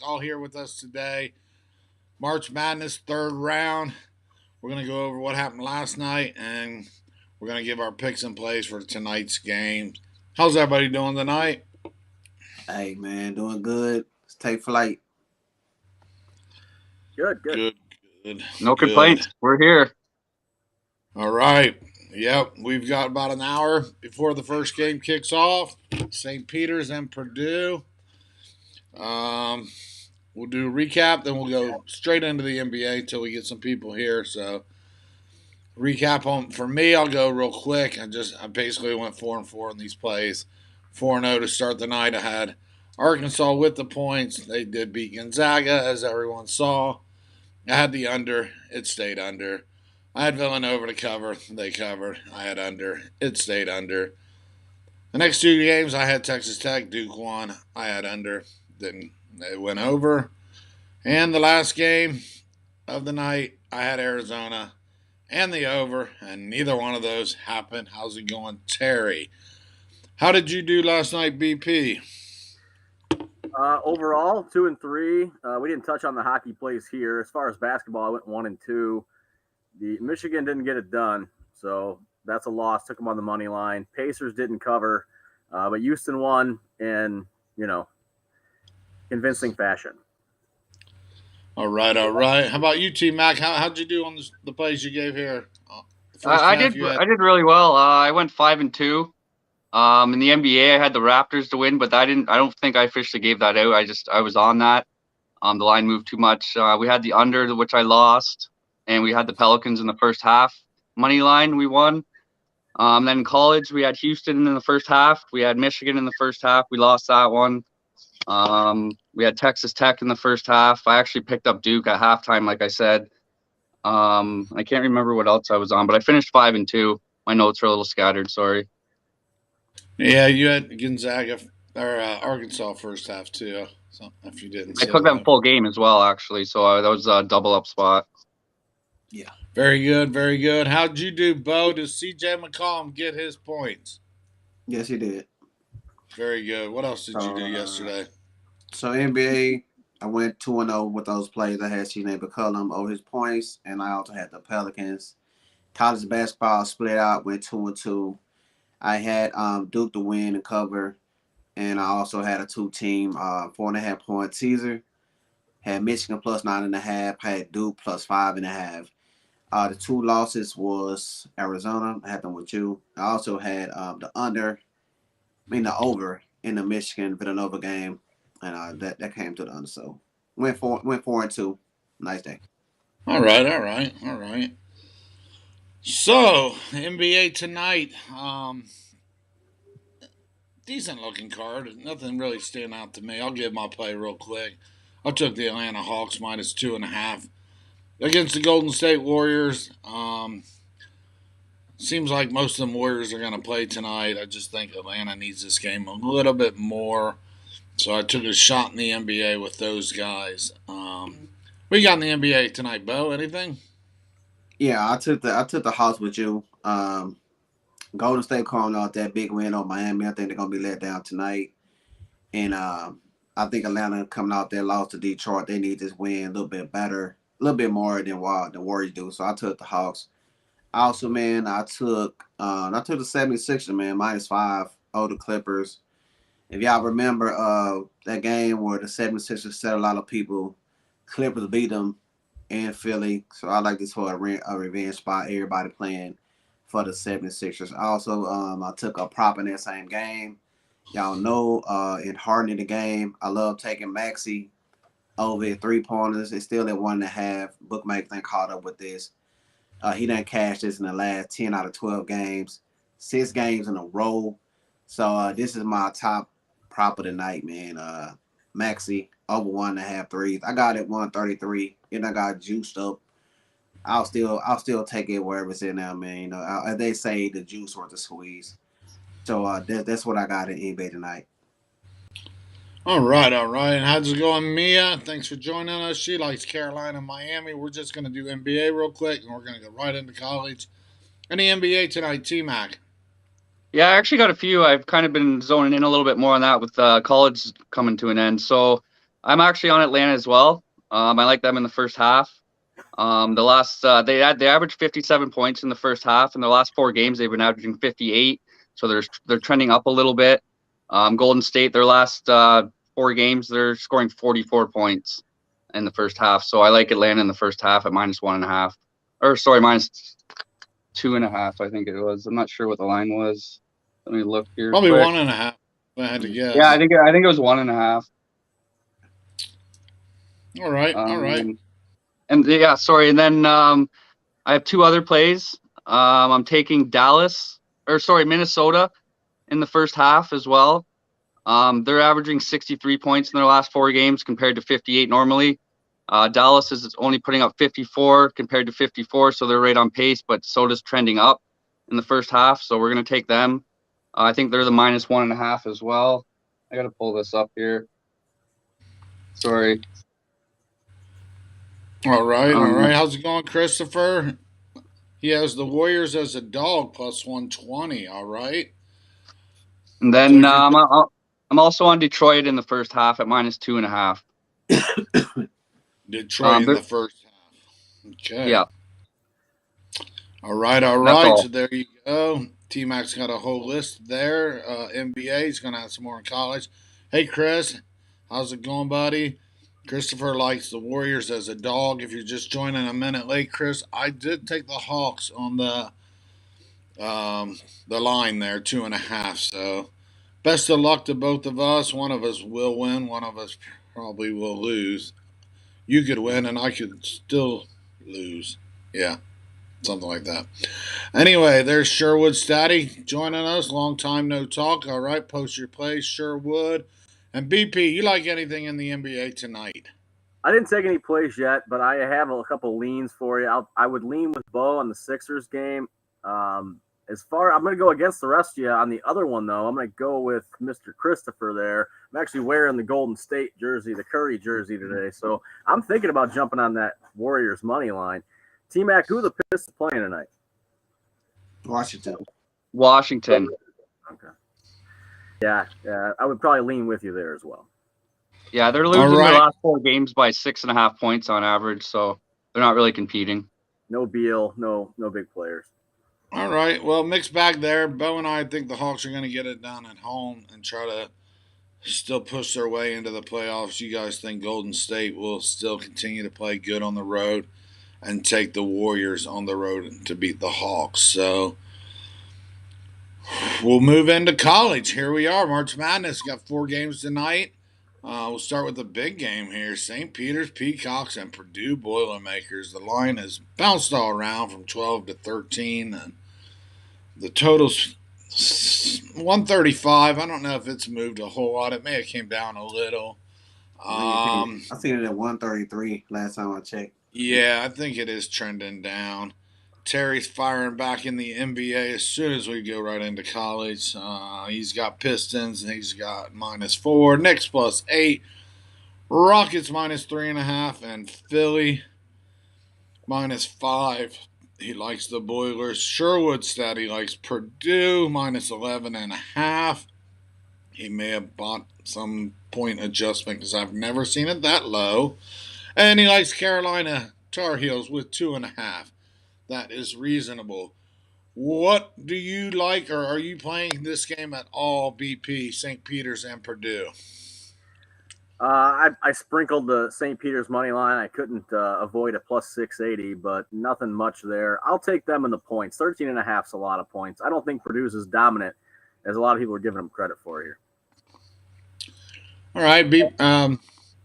all here with us today. March Madness third round. We're going to go over what happened last night and we're going to give our picks and plays for tonight's game. How's everybody doing tonight? Hey man, doing good. Let's take flight. Good, good. Good, good, No good. complaints. We're here. All right. Yep, we've got about an hour before the first game kicks off. St. Peter's and Purdue. Um, we'll do a recap, then we'll go straight into the NBA until we get some people here. So recap on for me, I'll go real quick. I basically went 4-4 in these plays. 4-0 to start the night. I had Arkansas with the points. They did beat Gonzaga, as everyone saw. I had the under. It stayed under. I had Villanova to cover. They covered. I had under. It stayed under. The next two games, I had Texas Tech. Duke won. I had under. Then it went over. And the last game of the night, I had Arizona and the over, and neither one of those happened. How's it going, Terry? How did you do last night, BP? Overall, 2-3. We didn't touch on the hockey plays here. As far as basketball, I went 1-2. The Michigan didn't get it done, so that's a loss. Took them on the money line. Pacers didn't cover, but Houston won in convincing fashion. All right, all right. How about you, TMAC? How'd you do on the plays you gave here? I did. I did really well. I went 5-2. In the NBA, I had the Raptors to win, but I didn't. I don't think I officially gave that out. I was on that. The line moved too much. We had the under, which I lost, and we had the Pelicans in the first half money line. We won. Then in college, we had Houston in the first half. We had Michigan in the first half. We lost that one. We had Texas Tech in the first half. I actually picked up Duke at halftime, like I said. I can't remember what else I was on, but I finished 5-2. My notes are a little scattered. Sorry. Yeah, you had Gonzaga or Arkansas first half too. So if you didn't, I took that full game as well, actually. So that was a double up spot. Yeah. Very good, very good. How'd you do, Bo? Did CJ McCollum get his points? Yes, he did. Very good. What else did you do yesterday? So NBA, I went 2-0 with those plays. I had CJ McCollum over his points, and I also had the Pelicans. College basketball split out, went 2-2. I had Duke to win and cover, and I also had a two-team 4.5 point teaser. Had Michigan plus 9.5. Had Duke plus 5.5. The two losses was Arizona. I had them with you. I also had the over in the Michigan Villanova game, and that came to the under. So went 4-2. Nice day. All right, all right, all right. So NBA tonight, decent looking card. Nothing really standing out to me. I'll give my play real quick. I took the Atlanta Hawks minus 2.5 against the Golden State Warriors. Seems like most of them Warriors are going to play tonight. I just think Atlanta needs this game a little bit more. So I took a shot in the NBA with those guys. We got in the NBA tonight, Bo. Anything? Yeah, I took the Hawks with you. Golden State calling out that big win on Miami. I think they're gonna be let down tonight, and I think Atlanta coming out there lost to Detroit. They need this win a little bit better, a little bit more than what the Warriors do. So I took the Hawks. Also, man, I took the 76ers, man, -5 over the Clippers. If y'all remember that game where the 76ers set a lot of people, Clippers beat them in Philly. So I like this for a revenge spot. Everybody playing for the 76ers. Also, I took a prop in that same game. Y'all know in Harden in the game, I love taking Maxey over at 3 pointers. It's still at 1.5. Bookmakers ain't caught up with this. He done cashed this in the last 10 out of 12 games, 6 games in a row. So this is my top prop of the night, man. Maxi over 1.5 threes. I got it 133, and I got juiced up. I'll still take it wherever it's in now, man. As they say, the juice or the squeeze. So that's what I got in eBay tonight. All right, all right. How's it going, Mia? Thanks for joining us. She likes Carolina and Miami. We're just going to do NBA real quick, and we're going to go right into college. Any NBA tonight, TMAC? Yeah, I actually got a few. I've kind of been zoning in a little bit more on that with college coming to an end. So I'm actually on Atlanta as well. I like them in the first half. The last they averaged 57 points in the first half. In the last 4 games, they've been averaging 58. So they're trending up a little bit. Golden State, their last 4 games, they're scoring 44 points in the first half. So I like Atlanta in the first half at -1.5, or sorry, -2.5. I think it was. I'm not sure what the line was. Let me look here. Probably quick. 1.5. I had to guess. Yeah, I think it was 1.5. All right. And yeah, sorry. And then I have 2 other plays. I'm taking Minnesota in the first half as well. They're averaging 63 points in their last 4 games compared to 58 normally. Dallas is only putting up 54 compared to 54, so they're right on pace, but Soda's trending up in the first half, so we're going to take them. I think they're the -1.5 as well. I got to pull this up here. Sorry. All right. How's it going, Christopher? He has the Warriors as a dog +120. All right. And then I'm also on Detroit in the first half at -2.5. Detroit in the first half. Okay. Yeah. All right. All. So there you go. TMAC's got a whole list there. NBA, he's going to have some more in college. Hey, Chris. How's it going, buddy? Christopher likes the Warriors as a dog. If you're just joining a minute late, Chris, I did take the Hawks on the line there, 2.5. So best of luck to both of us. One of us will win. One of us probably will lose. You could win, and I could still lose. Yeah, something like that. Anyway, there's Sherwood Statty joining us. Long time no talk. All right, post your plays, Sherwood. And BP, you like anything in the NBA tonight? I didn't take any plays yet, but I have a couple leans for you. I would lean with Bo on the Sixers game. I'm going to go against the rest of you on the other one, though. I'm going to go with Mr. Christopher there. I'm actually wearing the Golden State jersey, the Curry jersey today. So I'm thinking about jumping on that Warriors money line. T-Mac, who are the Pistons playing tonight? Washington. Okay. Yeah, I would probably lean with you there as well. Yeah, they're losing their last 4 games by 6.5 points on average, so they're not really competing. No Beal, no big players. All right. Well, mixed bag there. Bo and I think the Hawks are going to get it done at home and try to still push their way into the playoffs. You guys think Golden State will still continue to play good on the road and take the Warriors on the road to beat the Hawks. So we'll move into college. Here we are. March Madness. Got 4 games tonight. We'll start with the big game here. St. Peter's Peacocks and Purdue Boilermakers. The line has bounced all around from 12 to 13. And the total's 135. I don't know if it's moved a whole lot. It may have came down a little. I seen it at 133 last time I checked. Yeah, I think it is trending down. Terry's firing back in the NBA as soon as we go right into college. He's got Pistons and he's got -4. Knicks +8. Rockets -3.5. And Philly -5. He likes the Boilers. Sherwood stat he likes Purdue -11.5. He may have bought some point adjustment because I've never seen it that low. And he likes Carolina Tar Heels with 2.5. That is reasonable. What do you like, or are you playing this game at all, BP, St. Peter's, and Purdue? I sprinkled the St. Peter's money line. I couldn't avoid a +680, but nothing much there. I'll take them in the points. 13.5 is a lot of points. I don't think Purdue's as dominant as a lot of people are giving them credit for here. All right,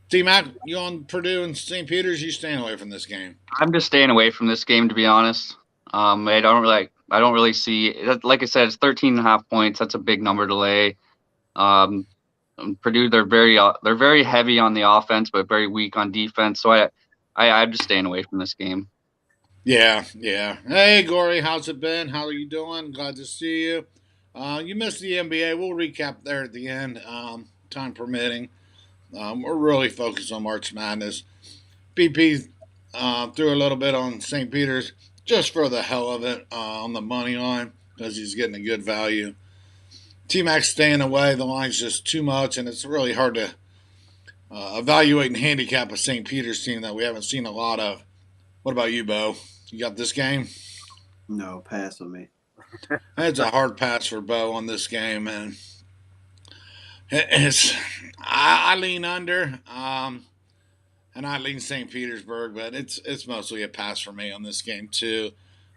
T-Mac, you on Purdue and St. Peter's? You staying away from this game? I'm just staying away from this game, to be honest. I don't really see, like I said, it's 13.5 points. That's a big number to lay. Purdue, they're very heavy on the offense, but very weak on defense. So I'm just staying away from this game. Yeah. Hey, Gory, how's it been? How are you doing? Glad to see you. You missed the NBA. We'll recap there at the end, time permitting. We're really focused on March Madness. BP threw a little bit on St. Peter's just for the hell of it on the money line because he's getting a good value. T-Mac's staying away. The line's just too much, and it's really hard to evaluate and handicap a St. Peter's team that we haven't seen a lot of. What about you, Bo? You got this game? No, pass for me. It's a hard pass for Bo on this game, and it's I lean under, and I lean St. Petersburg, but it's mostly a pass for me on this game too.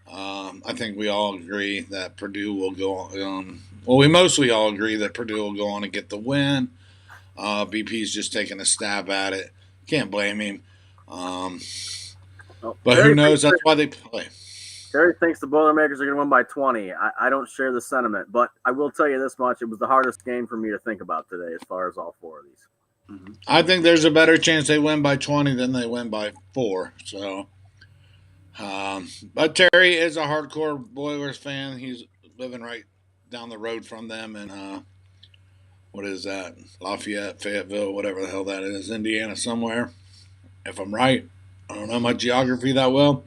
I think we all agree that Purdue will go on. Well, we mostly all agree that Purdue will go on and get the win. BP's just taking a stab at it. Can't blame him. But who knows? That's why they play. Terry thinks the Boilermakers are going to win by 20. I don't share the sentiment, but I will tell you this much. It was the hardest game for me to think about today as far as all four of these. Mm-hmm. I think there's a better chance they win by 20 than they win by 4. So, but Terry is a hardcore Boilers fan. He's living right down the road from them, and what is that? Lafayette, Fayetteville, whatever the hell that is, Indiana somewhere. If I'm right, I don't know my geography that well.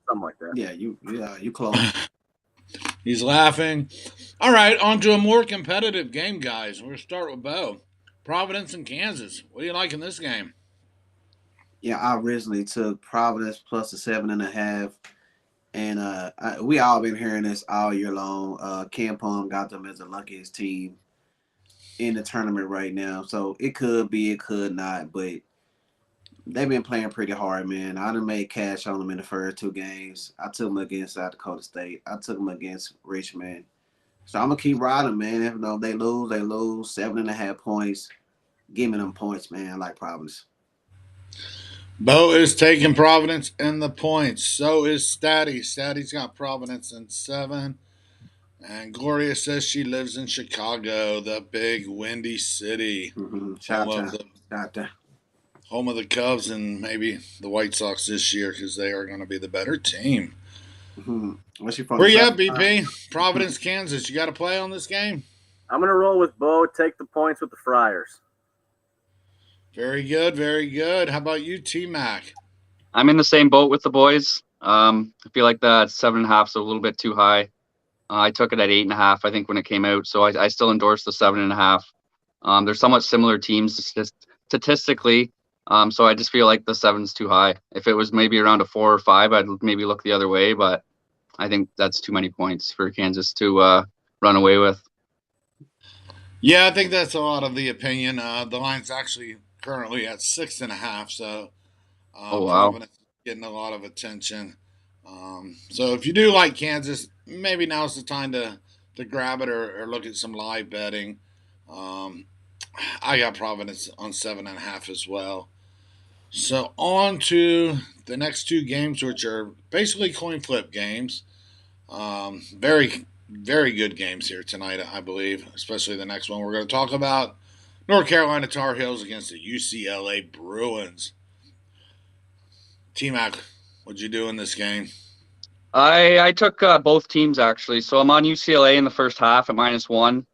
Something like that. Yeah, you close. He's laughing. All right, on to a more competitive game, guys. We're going to start with Bo. Providence and Kansas. What do you like in this game? Yeah, I originally took Providence plus the 7.5. And we all been hearing this all year long. Ken Pom got them as the luckiest team in the tournament right now. So it could be, it could not, but they've been playing pretty hard, man. I done made cash on them in the first 2 games. I took them against South Dakota State. I took them against Richmond. So I'm going to keep riding, man. If they lose, they lose. 7.5 points. Give me them points, man. I like Providence. Bo is taking Providence in the points. So is Statty. Statty's got Providence in 7. And Gloria says she lives in Chicago, the big windy city. Mm-hmm. Home of the Cubs and maybe the White Sox this year because they are going to be the better team. Mm-hmm. Where you at, BP? Providence, Kansas. You got to play on this game? I'm going to roll with Bo. Take the points with the Friars. Very good, very good. How about you, TMAC? I'm in the same boat with the boys. I feel like that 7.5 is a little bit too high. I took it at 8.5, I think, when it came out. So I still endorse the 7.5. They're somewhat similar teams statistically. So I just feel like the 7's too high. If it was maybe around a 4 or 5, I'd maybe look the other way. But I think that's too many points for Kansas to run away with. Yeah, I think that's a lot of the opinion. The line's actually currently at 6.5. So oh, wow. Providence is getting a lot of attention. So if you do like Kansas, maybe now's the time to grab it or look at some live betting. I got Providence on 7.5 as well. So on to the next 2 games, which are basically coin flip games. Very, very good games here tonight, I believe, especially the next one we're going to talk about. North Carolina Tar Heels against the UCLA Bruins. TMAC, what'd you do in this game? I took both teams, actually. So I'm on UCLA in the first half at -1.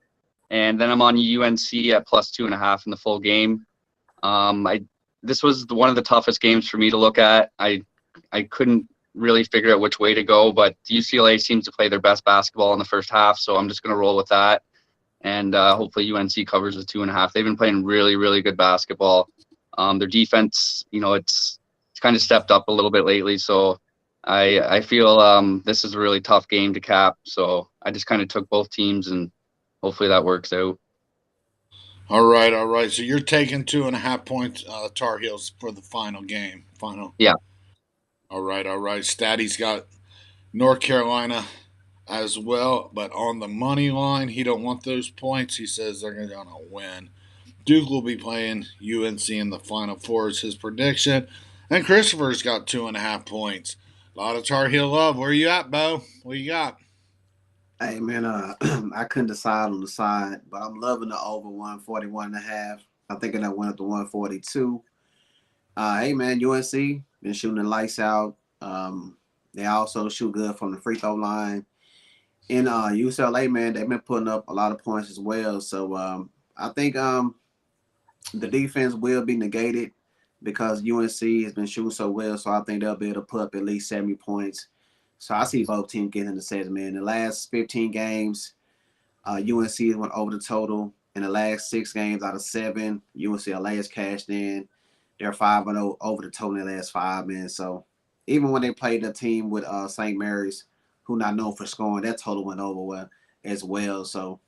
And then I'm on UNC at plus 2.5 in the full game. This was one of the toughest games for me to look at. I couldn't really figure out which way to go, but UCLA seems to play their best basketball in the first half, so I'm just going to roll with that. And hopefully UNC covers the 2.5. They've been playing really, really good basketball. Their defense, it's kind of stepped up a little bit lately, so I feel this is a really tough game to cap. So I just kind of took both teams, and hopefully that works out. All right. So you're taking 2.5 points Tar Heels for the final game. Yeah. All right. Statty's got North Carolina as well, but on the money line, he don't want those points. He says they're going to win. Duke will be playing UNC in the Final Four is his prediction. And Christopher's got 2.5 points. A lot of Tar Heel love. Where you at, Bo? What you got? Hey, man, I couldn't decide on the side, but I'm loving the over 141.5. I'm thinking that went up to 142. Hey, man, UNC been shooting the lights out. They also shoot good from the free throw line. And UCLA, man, they've been putting up a lot of points as well. So I think the defense will be negated because UNC has been shooting so well. So I think they'll be able to put up at least 70 points. So I see both teams getting in the sets, man. The last 15 games, UNC went over the total, in the last 6 games out of 7. UCLA has cashed in. They're 5-0 over the total in the last 5, man. So even when they played a team with St. Mary's, who not known for scoring, that total went over well as well. So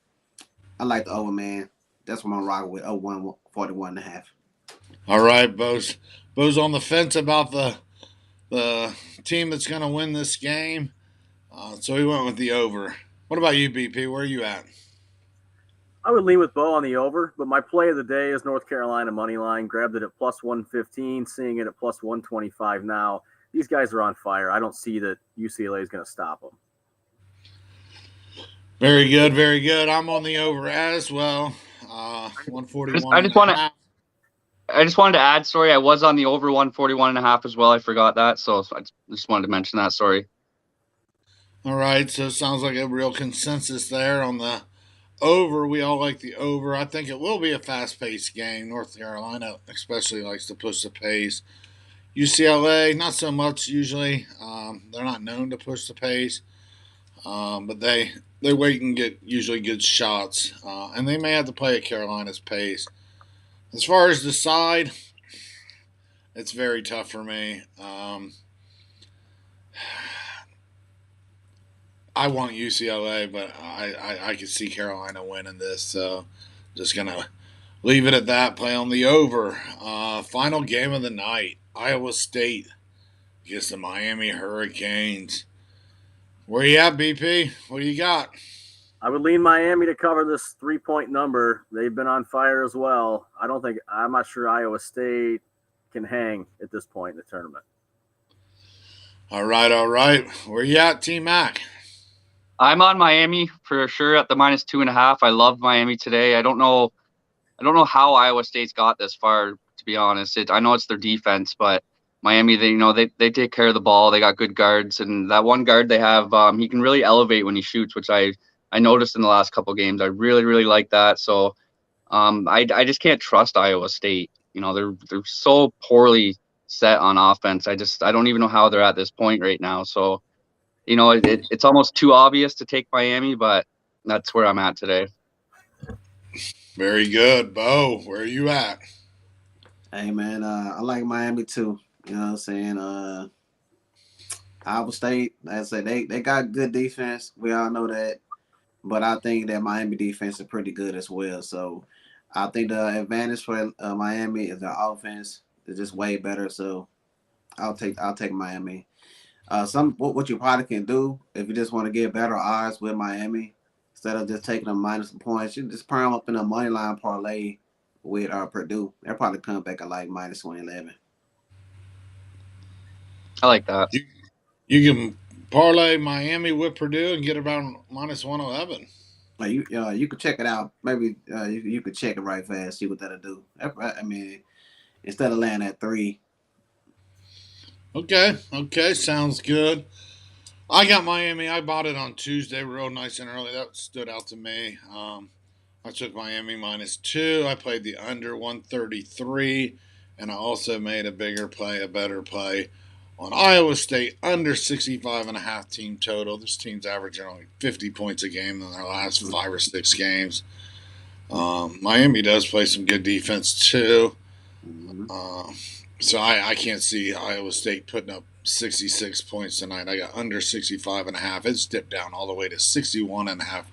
I like the over, man. That's what I'm rocking with. 141.5. All right, Bo's on the fence about the team that's going to win this game. So he went with the over. What about you, BP? Where are you at? I would lean with Bo on the over, but my play of the day is North Carolina money line. Grabbed it at plus 115, seeing it at plus 125 now. These guys are on fire. I don't see that UCLA is going to stop them. Very good, very good. I'm on the over as well. 141 I just wanted to add, sorry, I was on the over 141.5 as well. I forgot that, so I just wanted to mention that. Sorry. All right, so it sounds like a real consensus there on the over. We all like the over. I think it will be a fast-paced game. North Carolina especially likes to push the pace. UCLA, not so much usually. They're not known to push the pace, but they wait and get usually good shots, and they may have to play at Carolina's pace. As far as the side, it's very tough for me. I want UCLA, but I could see Carolina winning this, so just gonna leave it at that. Play on the over. Final game of the night: Iowa State against the Miami Hurricanes. Where you at, BP? What do you got? I would lean Miami to cover this 3-point number. They've been on fire as well. I'm not sure Iowa State can hang at this point in the tournament. All right. Where you at, TMAC? I'm on Miami for sure at the -2.5. I love Miami today. I don't know how Iowa State's got this far, to be honest. I know it's their defense, but Miami, they take care of the ball. They got good guards, and that one guard they have, he can really elevate when he shoots, which I noticed in the last couple games. I really, really like that. So I just can't trust Iowa State. They're so poorly set on offense. I don't even know how they're at this point right now. So it's almost too obvious to take Miami, but that's where I'm at today. Very good. Bo, where are you at? Hey, man, I like Miami too. You know what I'm saying? Iowa State, as I say, they got good defense. We all know that. But I think that Miami defense is pretty good as well. So I think the advantage for Miami is their offense is just way better. So I'll take Miami. What you probably can do if you just want to get better odds with Miami, instead of just taking them minus some points, you just put them up in a money line parlay with Purdue. They'll probably come back at like -111. I like that. You can parlay Miami with Purdue and get about -111. Like you could check it out. Maybe you could check it right fast, see what that'll do. I mean, instead of landing at 3. Okay, sounds good. I got Miami. I bought it on Tuesday, real nice and early. That stood out to me. I took Miami -2. I played the under 133, and I also made a better play on Iowa State under 65.5 team total. This team's averaging only 50 points a game in their last 5 or 6 games. Miami does play some good defense too. So I can't see Iowa State putting up 66 points tonight. I got under 65.5. It's dipped down all the way to 61.5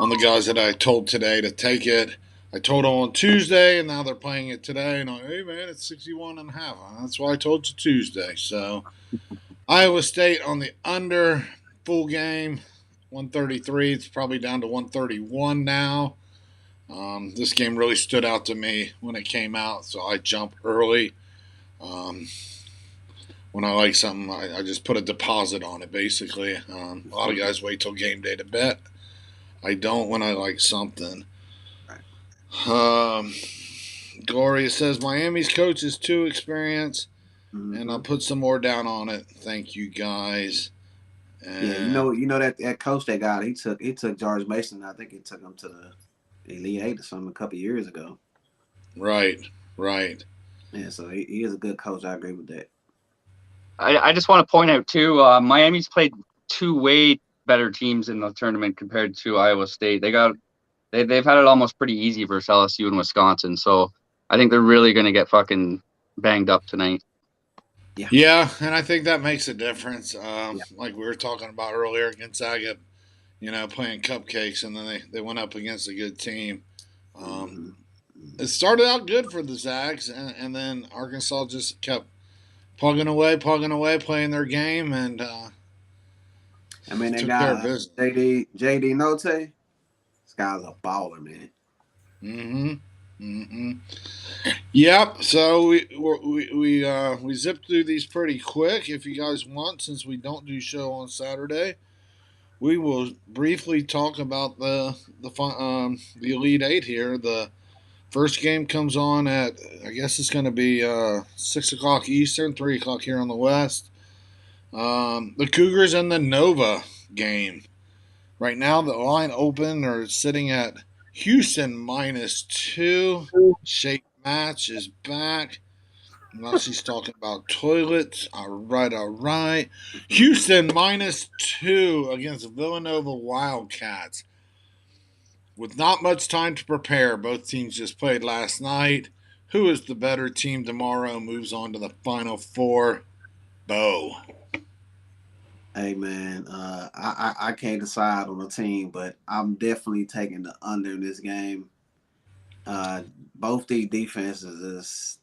on the guys that I told today to take it. I told them on Tuesday, and now they're playing it today. And hey, man, it's 61.5. That's why I told you Tuesday. So Iowa State on the under full game, 133. It's probably down to 131 now. This game really stood out to me when it came out, so I jumped early. When I like something, I just put a deposit on it, basically. A lot of guys wait till game day to bet. I don't when I like something. Gloria says Miami's coach is too experienced, and I'll put some more down on it. Thank you, guys. And you know that coach they got, he took George Mason. I think he took him to the Elite Eight or something a couple years ago. Right. Yeah, so he is a good coach. I agree with that. I just want to point out too, Miami's played 2 way better teams in the tournament compared to Iowa State. They got they've had it almost pretty easy versus LSU and Wisconsin. So I think they're really going to get fucking banged up tonight. Yeah, and I think that makes a difference. Like we were talking about earlier, Gonzaga, playing cupcakes, and then they went up against a good team. It started out good for the Zags, and then Arkansas just kept plugging away, playing their game, and they took got care of business. JD Note. This guy's a baller, man. Yep. So we zipped through these pretty quick. If you guys want, since we don't do show on Saturday, we will briefly talk about the Elite Eight here. The first game comes on at, I guess it's going to be 6 o'clock Eastern, 3 o'clock here on the West. The Cougars and the Nova game. Right now, the line open are sitting at Houston -2. Shake Match is back. Now she's talking about toilets. All right. Houston -2 against Villanova Wildcats. With not much time to prepare, both teams just played last night. Who is the better team tomorrow moves on to the Final Four? Bo. Hey, man, I can't decide on a team, but I'm definitely taking the under in this game. Both these defenses is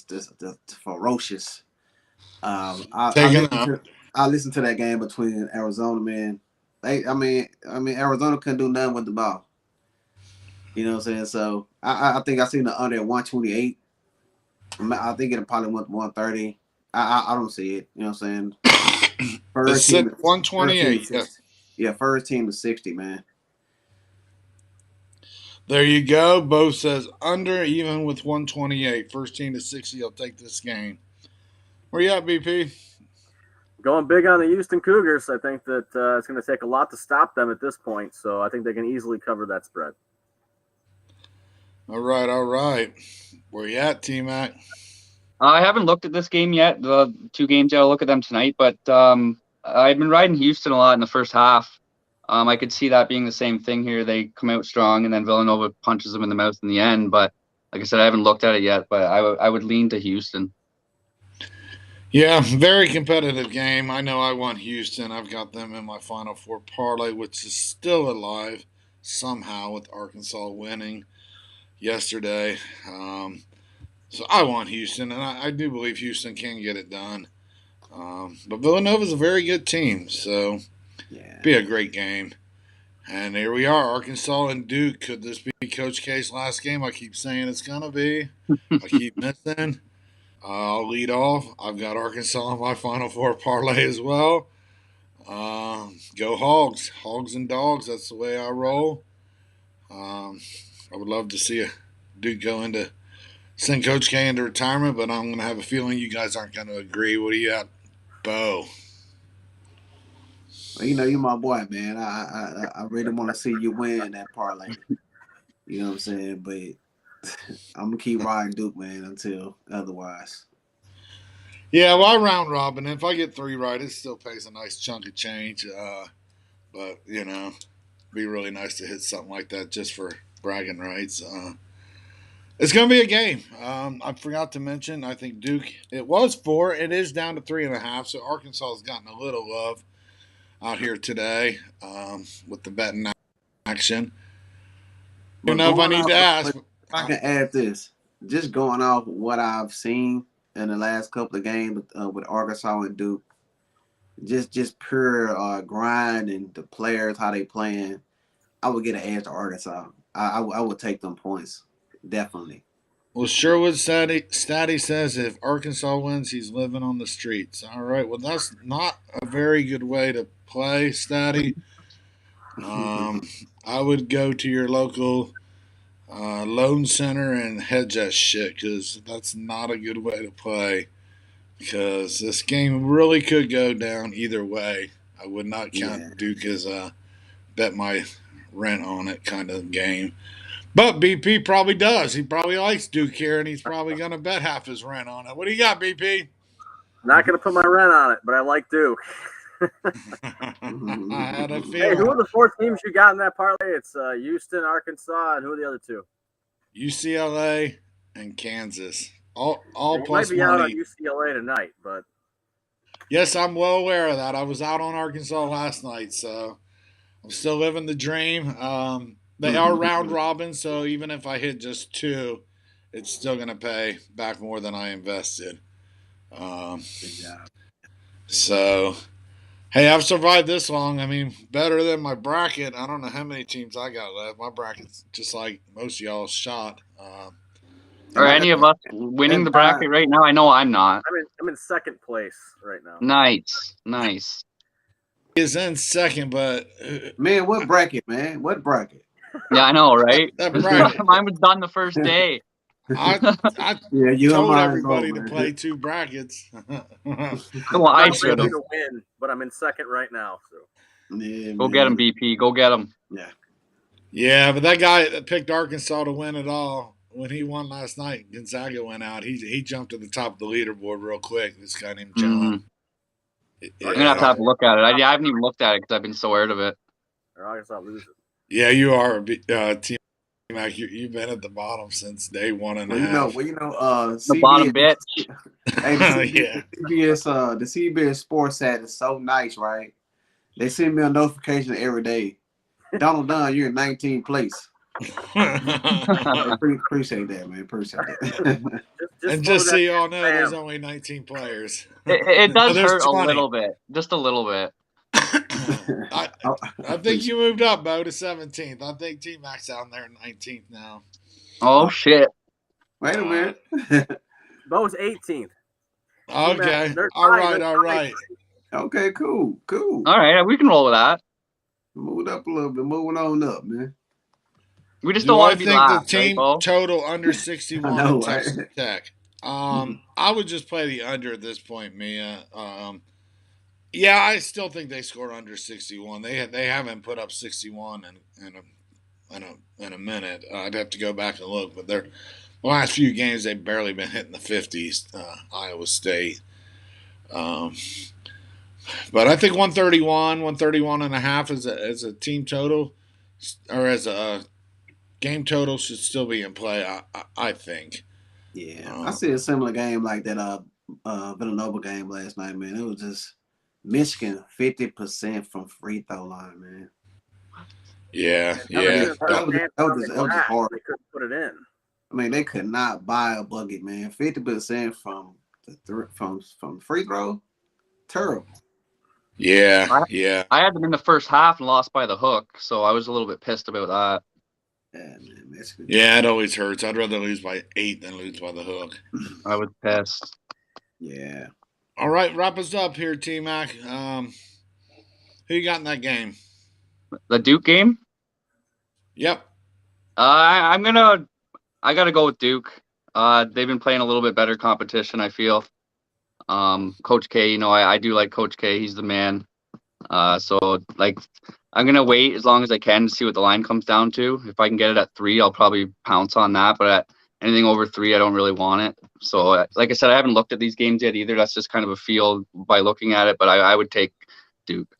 just ferocious. I listened to that game between Arizona, man. Arizona couldn't do nothing with the ball. You know what I'm saying? So I think I seen the under at 128. I think it probably went 130. I don't see it. You know what I'm saying? First team 128. First team to 60, man. There you go. Bo says under, even with 128. First team to 60. I'll take this game. Where you at, BP? Going big on the Houston Cougars. I think that it's going to take a lot to stop them at this point. So I think they can easily cover that spread. All right. Where you at, TMAC? I haven't looked at this game yet. The two games, I'll look at them tonight. But I've been riding Houston a lot in the first half. I could see that being the same thing here. They come out strong, and then Villanova punches them in the mouth in the end. But like I said, I haven't looked at it yet. But I would lean to Houston. Yeah, very competitive game. I know I want Houston. I've got them in my Final Four parlay, which is still alive somehow with Arkansas winning yesterday. So I want Houston, and I do believe Houston can get it done. But Villanova's a very good team, so be a great game. And here we are, Arkansas and Duke. Could this be Coach K's last game? I keep saying it's going to be. I keep missing. I'll lead off. I've got Arkansas in my Final Four parlay as well. Go Hogs. Hogs and dogs. That's the way I roll. I would love to see a Duke send Coach K into retirement, but I'm going to have a feeling you guys aren't going to agree. What do you got, Bo? Well, you're my boy, man. I really want to see you win that parlay. You know what I'm saying? But I'm going to keep riding Duke, man, until otherwise. Yeah, well, I round robin. If I get 3 right, it still pays a nice chunk of change. But, be really nice to hit something like that just for bragging rights. It's going to be a game. I forgot to mention, I think Duke, it was 4. It is down to 3.5. So Arkansas has gotten a little love out here today with the betting action. If I need to ask. If I can add this, just going off what I've seen in the last couple of games with Arkansas and Duke, just pure grind and the players, how they playing, I would get an edge to Arkansas. I would take them points. Definitely. Well, Sherwood Statty says if Arkansas wins, he's living on the streets. All right. Well, that's not a very good way to play, Statty. I would go to your local loan center and hedge that shit, because that's not a good way to play, because this game really could go down either way. I would not count Duke as a bet my rent on it kind of game. But BP probably does. He probably likes Duke here, and he's probably going to bet half his rent on it. What do you got, BP? Not going to put my rent on it, but I like Duke. I had a Hey, feeling. who are the 4 teams you got in that parlay? It's Houston, Arkansas, and who are the other 2? UCLA and Kansas. All You plus might be out on money. UCLA tonight, but Yes, I'm well aware of that. I was out on Arkansas last night, so I'm still living the dream. They are round robin, so even if I hit just 2, it's still going to pay back more than I invested. Good job. So, hey, I've survived this long. I mean, better than my bracket. I don't know how many teams I got left. My bracket's just like most of y'all's shot. Are any of us winning the bracket right now? I know I'm not. I'm in second place right now. Nice. He is in second, but Man, what bracket, man? What bracket? Yeah, I know, right? that bracket. Mine was done the first day. I Yeah, you and told mine everybody both, to man. play 2 brackets. Well, I I'm not should ready have. to win, but I'm in second right now. So Yeah, Go get him, BP. Go get him. Yeah. Yeah, but that guy that picked Arkansas to win it all, when he won last night, Gonzaga went out. He jumped to the top of the leaderboard real quick. This guy named John. I'm gonna have to look at it. I haven't even looked at it because I've been so out of it. or Arkansas loses. Yeah, you are TMAC. You've been at the bottom since day 1.5. The bottom CBS, bitch. hey, Yeah. the CBS Sports site is so nice, right? They send me a notification every day. Donald Dunn, you're in 19th place. Appreciate that, man. Appreciate that. And just so y'all know, there's only 19 players. It does hurt 20. a little bit, just a little bit. I think you moved up, Bo, to 17th. I think TMAC's down there 19th now. Oh shit! Wait a minute. Bo's 18th. Okay. All right. Okay, cool. All right, we can roll with that. Moved up a little bit. Moving on up, man. We just don't want to be last, the team right, total under 61 I know, at Texas right? Tech? I would just play the under at this point, Mia. Yeah, I still think they scored under 61. They haven't put up 61 in a minute. I'd have to go back and look, but the last few games they've barely been hitting the 50s. Iowa State. But I think 131 and a half as a team total, or as a game total should still be in play. I think. Yeah, I see a similar game like that Villanova game last night, man. It was just Michigan 50% from free throw line, man. Yeah. That was just hard. They couldn't put it in. I mean, they could not buy a bucket, man. 50% from from free throw, terrible. Yeah. I had them in the first half and lost by the hook, so I was a little bit pissed about that. Yeah, man, Michigan. Yeah, it always hurts. I'd rather lose by 8 than lose by the hook. I was pissed. Yeah. All right, wrap us up here, T-Mac. Who you got in that game? The Duke game? Yep. I gotta go with Duke. They've been playing a little bit better competition, I feel. Coach K, I do like Coach K. He's the man. So I'm gonna wait as long as I can to see what the line comes down to. If I can get it at 3, I'll probably pounce on that. But at anything over 3, I don't really want it. So, like I said, I haven't looked at these games yet either. That's just kind of a feel by looking at it. But I would take Duke.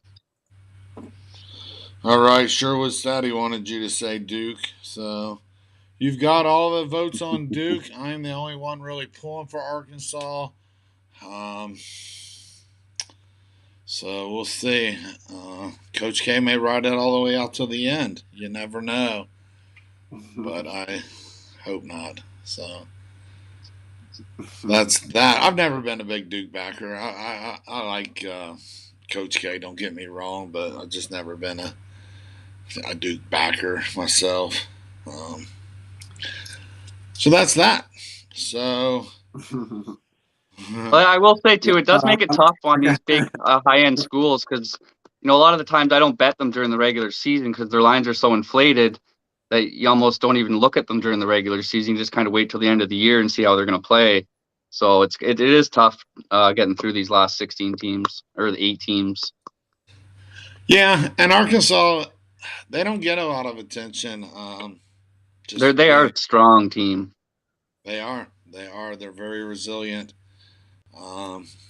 All right, sure was that he wanted you to say Duke. So you've got all the votes on Duke. I'm the only one really pulling for Arkansas. So we'll see. Coach K may ride it all the way out to the end. You never know. But I hope not. So that's that. I've never been a big Duke backer. I like Coach K, don't get me wrong, but I've just never been a Duke backer myself. So that's that. So I will say too, it does make it tough on these big high-end schools because a lot of the times I don't bet them during the regular season because their lines are so inflated that you almost don't even look at them during the regular season. You just kind of wait till the end of the year and see how they're going to play. So it is tough getting through these last 16 teams or the 8 teams. Yeah, and Arkansas, they don't get a lot of attention. They are a strong team. They are. They're very resilient.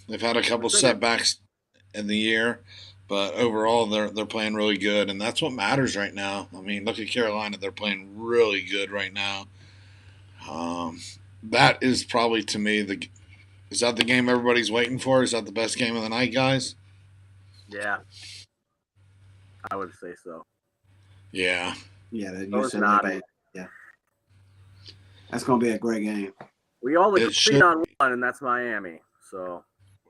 They've had a couple setbacks in the year. But overall, they're playing really good, and that's what matters right now. I mean, look at Carolina; they're playing really good right now. Um, that is probably to me is that the game everybody's waiting for? Is that the best game of the night, guys? Yeah, I would say so. Yeah. Yeah, you said that. Yeah, that's gonna be a great game. We all agreed on one, and that's Miami. So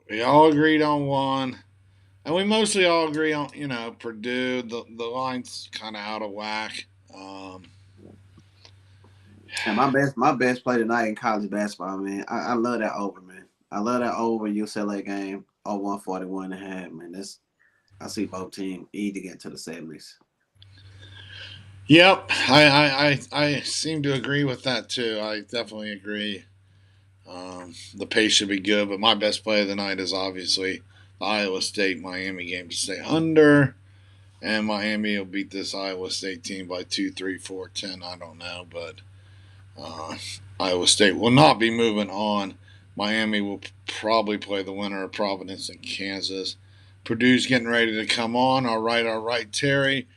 we all agreed on one. And we mostly all agree on, Purdue. The line's kind of out of whack. And my best play tonight in college basketball, man. I love that over, man. I love that over UCLA game, 141.5, man. I see both teams easy to get to the 70s. Yep, I seem to agree with that too. I definitely agree. The pace should be good, but my best play of the night is obviously the Iowa State Miami game to stay under, and Miami will beat this Iowa State team by 2, 3, 4, 10. I don't know, but Iowa State will not be moving on. Miami will probably play the winner of Providence and Kansas. Purdue's getting ready to come on. All right, Terry.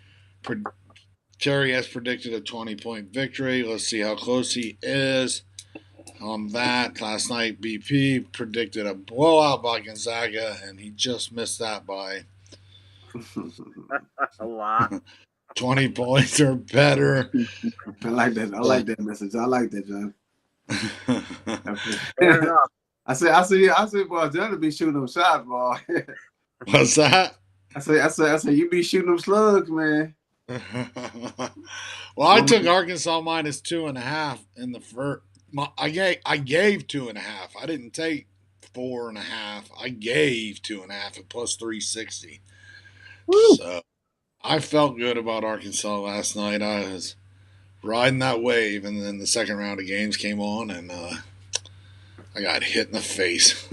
Terry has predicted a 20-point victory. Let's see how close he is on that. Last night, BP predicted a blowout by Gonzaga, and he just missed that by a lot. 20 points or better. I like that. I like that message. I like that, John. Fair enough. I said, boy, John to be shooting them shots, boy. What's that? I said, you be shooting them slugs, man. Well, I took Arkansas minus 2.5 in the first. I gave 2.5. I didn't take 4.5. I gave 2.5 at plus 360. Woo. So I felt good about Arkansas last night. I was riding that wave, and then the second round of games came on, and I got hit in the face.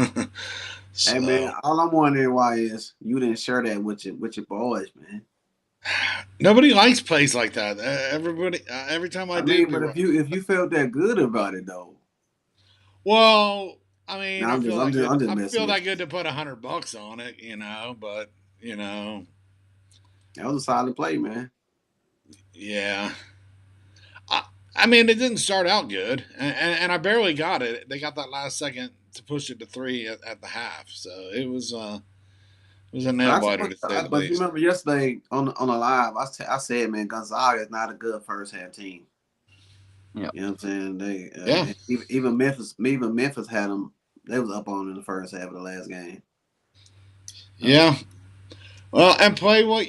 So, hey man, all I'm wondering why is you didn't share that with your boys, man. Nobody likes plays like that. Everybody, every time I do. But if you felt that good about it though. Well, I mean, I feel that good to put $100 on it, But that was a solid play, man. Yeah. I mean, it didn't start out good, and I barely got it. They got that last second to push it to 3 at the half, so it was a nail biter to say the least. But you remember yesterday on the live, I said, man, Gonzaga is not a good first half team. Yeah. You know what I'm saying? Even Memphis had them. They was up on in the first half of the last game. Yeah. Well, and play what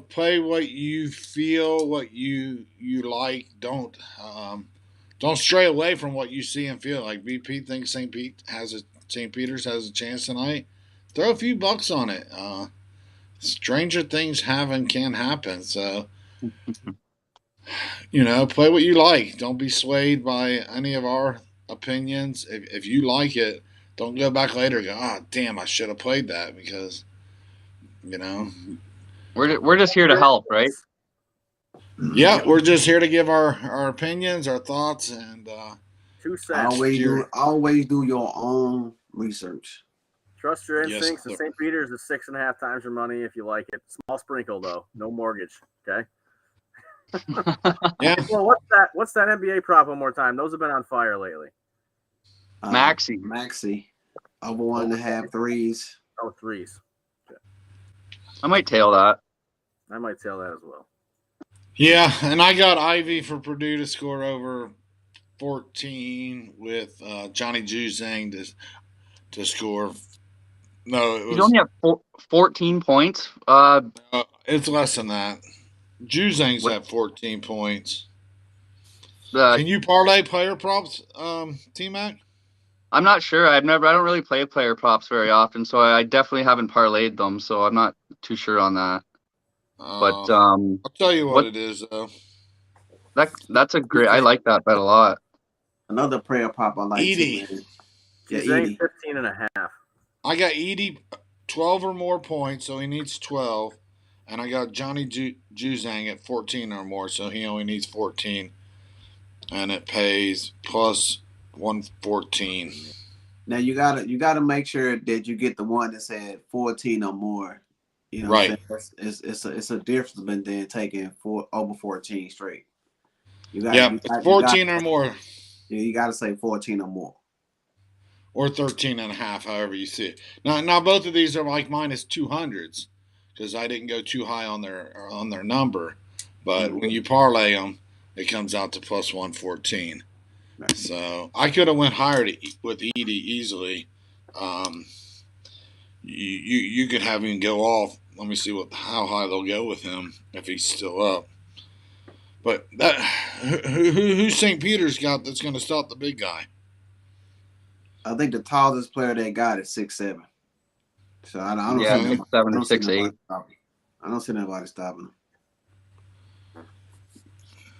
play what you feel, what you like. Don't stray away from what you see and feel. Like BP thinks St. Peter's has a chance tonight. Throw a few bucks on it. Stranger things can happen. So, play what you like. Don't be swayed by any of our opinions. If you like it, don't go back later and go, oh, damn, I should have played that because, We're just here to help, right? Yeah, we're just here to give our opinions, our thoughts, and 2 cents. Always do your own research. Trust your instincts. Yes, St. Peter's is 6.5 times your money if you like it. Small sprinkle though, no mortgage. Okay. Yeah. Well, what's that NBA prop one more time? Those have been on fire lately. Maxi. Over 1.5 threes. Oh, threes. Okay. I might tail that. I might tail that as well. Yeah, and I got Ivy for Purdue to score over 14 with Johnny Juzang to score. No, it was. He's only at 14 points. It's less than that. Juzang's at 14 points. Can you parlay player props, TMAC? I'm not sure. I don't really play player props very often, so I definitely haven't parlayed them. So I'm not too sure on that. But I'll tell you what it is though. That's a great. I like that bet a lot. Another prayer prop I like. Edie. Yeah, Edie. 15.5. I got Edie 12 or more points, so he needs 12. And I got Johnny Juzang at 14 or more, so he only needs 14. And it pays plus 114. Now you gotta make sure that you get the one that said 14 or more. You know Right. what I'm saying? It's a difference than taking over 14 straight. Yep. It's 14 or more. Yeah, you gotta say 14 or more. Or 13 and a half, however you see it. Now both of these are like minus 200s because I didn't go too high on their number. But when you parlay them, it comes out to plus 114. Right. So I could have went higher with Edie easily. You could have him go off. Let me see how high they'll go with him if he's still up. But who's St. Peter's got that's going to stop the big guy? I think the tallest player they got is 6'7". So I don't see 6'7" or 6'8". I don't see nobody stopping him.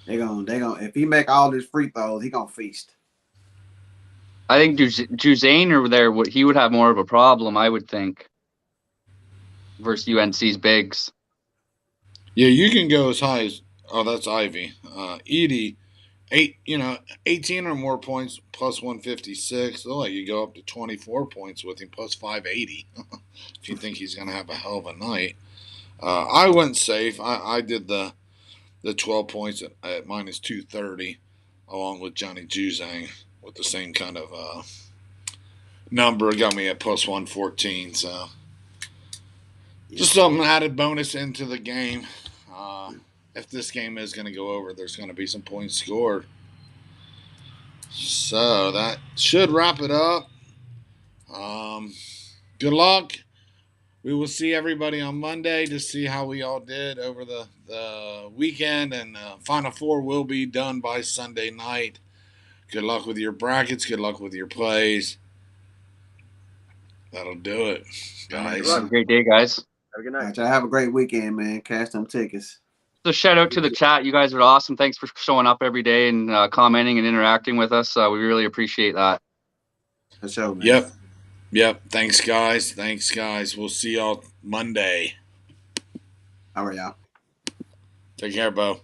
They gonna if he make all his free throws, he gonna feast. I think Juzane over there, he would have more of a problem, I would think, versus UNC's bigs. Yeah, you can go as high as that's Ivy. Edie, 18 or more points plus 156. They'll let you go up to 24 points with him plus 580 if you think he's going to have a hell of a night. I went safe. I did the 12 points at minus 230 along with Johnny Juzang with the same kind of number. Got me at plus 114. So just something added bonus into the game. If this game is going to go over, there's going to be some points scored. So that should wrap it up. Good luck. We will see everybody on Monday to see how we all did over the weekend. And Final Four will be done by Sunday night. Good luck with your brackets. Good luck with your plays. That'll do it, guys. Have a great day, guys. Have a good night. Have a great weekend, man. Cash them tickets. So shout out to the chat. You guys are awesome. Thanks for showing up every day and commenting and interacting with us. We really appreciate that. For sure, man. Yep. Thanks, guys. We'll see y'all Monday. All right, y'all. Take care, Bo.